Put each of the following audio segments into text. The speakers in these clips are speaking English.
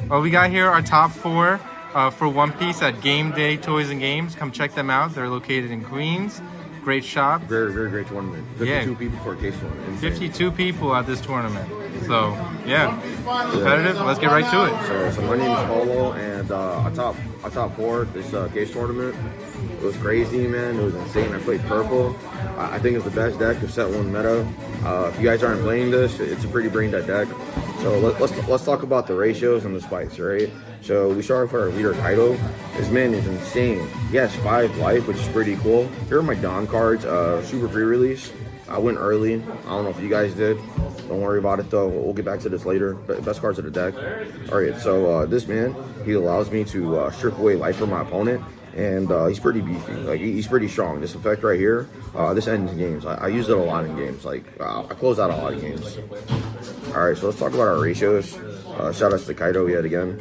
Well, we got here our top four for One Piece at Gameday Toys and Games. Come check them out. They're located in Queens. Great shop. Very, very great tournament. 52 people for a case tournament. Insane. 52 people at this tournament. So, yeah, competitive. Let's get right to it. So my name is Polo, and I top four this case tournament. It was crazy, man. It was insane. I played purple. I think it's the best deck of set one meta. If you guys aren't playing this, it's a pretty brain dead deck. So let's talk about the ratios and the spikes, right? So we started with our leader Kaido. This man is insane. He has 5 life, which is pretty cool. Here are my Dawn cards. Super pre-release. I went early. I don't know if you guys did. Don't worry about it though. We'll get back to this later. Best cards of the deck. All right. So this man, he allows me to strip away life from my opponent. And he's pretty beefy. Like he's pretty strong. This effect right here, this ends games. I use it a lot in games. Like I close out a lot of games. All right, so let's talk about our ratios. Shout out to Kaido yet again.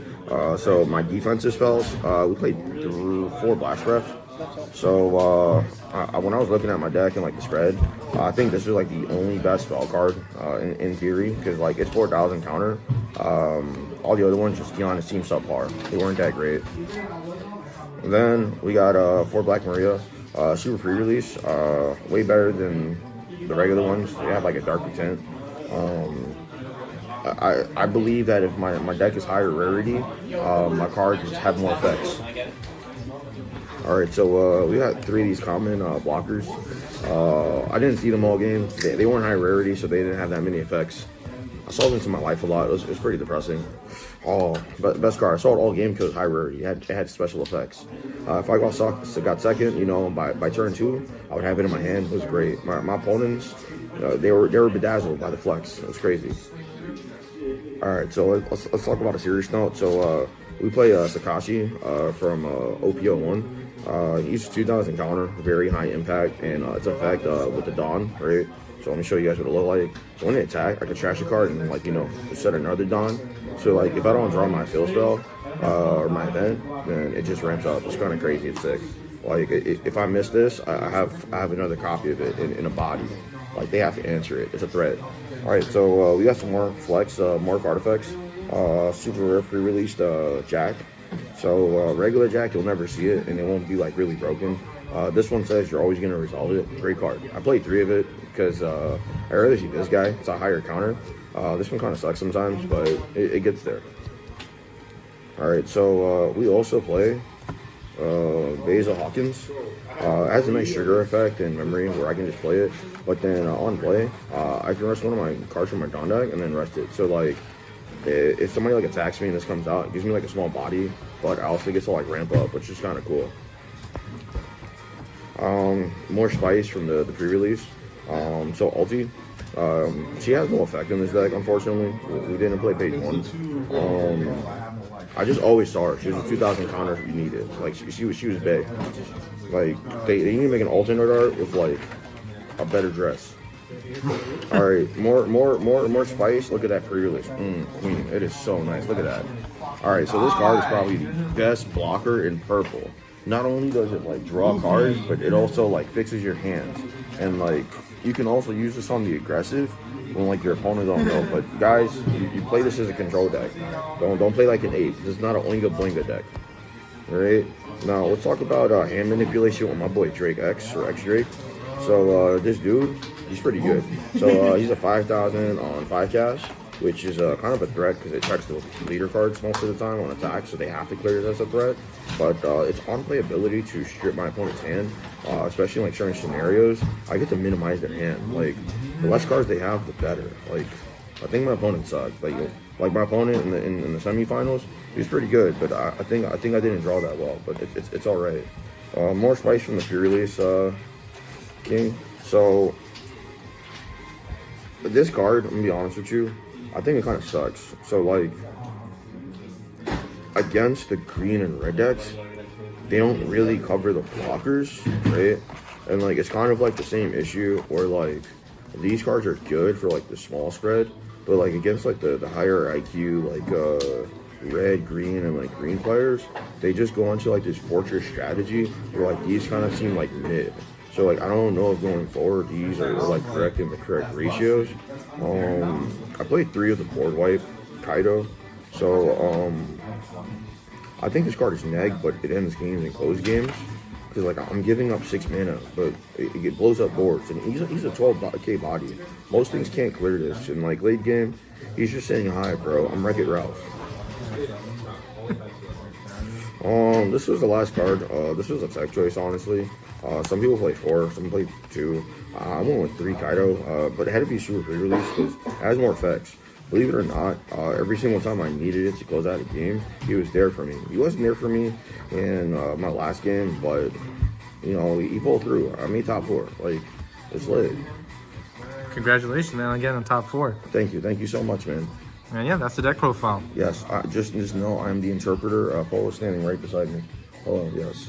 So my defensive spells, we played through 4 Blast Breath. So when I was looking at my deck and like the spread, I think this is like the only best spell card in theory, because like it's 4,000 counter. All the other ones, just to be honest, seem subpar. They weren't that great. And then we got 4 Black Maria, super pre-release, way better than the regular ones. They have like a darker tint. I believe that if my deck is higher rarity, my cards just have more effects. Alright, so we got 3 of these common blockers. I didn't see them all game. They weren't high rarity, so they didn't have that many effects. I saw them in my life a lot. It was pretty depressing. Oh, but best card. I saw it all game because it was high rarity. It had special effects. If I got second, you know, by turn 2, I would have it in my hand. It was great. My opponents, they were bedazzled by the flex. It was crazy. All right, so let's talk about a serious note. So we play Sakashi from OPO1. He uses 2,000 counter, very high impact, and its effect with the Dawn, right? So let me show you guys what it look like. So when they attack, I can trash a card and like, you know, set another Dawn. So like if I don't draw my fill spell or my event, then it just ramps up. It's kind of crazy. It's sick. Like if I miss this, I have another copy of it in a body. Like they have to answer it. It's a threat. All right, so we got some more flex, more card effects. Super rare pre-released Jack. So regular Jack, you'll never see it, and it won't be like really broken. This one says you're always gonna resolve it. Great card. I played 3 of it because I rather see this guy. It's a higher counter. This one kind of sucks sometimes, but it gets there. All right, so we also play Basil Hawkins. It has a nice trigger effect in memory where I can just play it, but then on play, I can rest one of my cards from my Dawn deck and then rest it. So like, if somebody like attacks me and this comes out, it gives me like a small body, but I also get to like ramp up, which is kind of cool. More spice from the pre-release. So Ulti, she has no effect in this deck, unfortunately. We didn't play page 1. I just always saw her. She was a 2,000 counter if you needed. Like she was big. Like they need to make an alternate art with like a better dress. All right, more spice. Look at that pre-release. Queen, it is so nice. Look at that. All right, so this card is probably the best blocker in purple. Not only does it like draw cards, but it also like fixes your hands, and like you can also use this on the aggressive when like your opponent don't know. But guys, you play this as a control deck. Don't play like an 8. This is not an Oinga Blinga deck. All right. Now let's talk about hand manipulation with my boy Drake X or X Drake. So this dude, he's pretty good. So he's a 5,000 on 5 cast, which is kind of a threat because it checks the leader cards most of the time on attack, so they have to clear it as a threat. But its on-play ability to strip my opponent's hand, especially in like certain scenarios, I get to minimize their hand. Like the less cards they have, the better. Like I think my opponent sucked. Like my opponent in the semifinals, he was pretty good, but I think I didn't draw that well. But it's all right. More spice from the pre-release King. So this card, I'm gonna be honest with you, I think it kind of sucks. So like against the green and red decks, they don't really cover the blockers, right? And like it's kind of like the same issue where like these cards are good for like the small spread, but like against like the higher IQ like red, green, and like green players, they just go into like this fortress strategy where like these kind of seem like mid. So like I don't know if going forward these are like correct in the correct ratios. I played 3 of the board wipe Kaido. So I think this card is neg, but it ends games and close games. Because like I'm giving up 6 mana, but it blows up boards, and he's a 12k body. Most things can't clear this. And like late game, he's just saying hi, bro. I'm Wreck-It Ralph. This was the last card. This was a tech choice, honestly. Some people play 4, some play 2. I went with 3 Kaido, but it had to be super pre-release because it has more effects. Believe it or not, every single time I needed it to close out a game, he was there for me. He wasn't there for me in my last game, but you know, he pulled through. I made top 4. Like, it's lit. Congratulations, man, again on top 4. Thank you so much, man. And yeah, that's the deck profile. Yes, just know I'm the interpreter. Paul is standing right beside me. Hello, yes.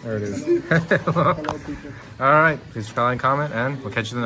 There it is. All right, please comment, and we'll catch you in the next one.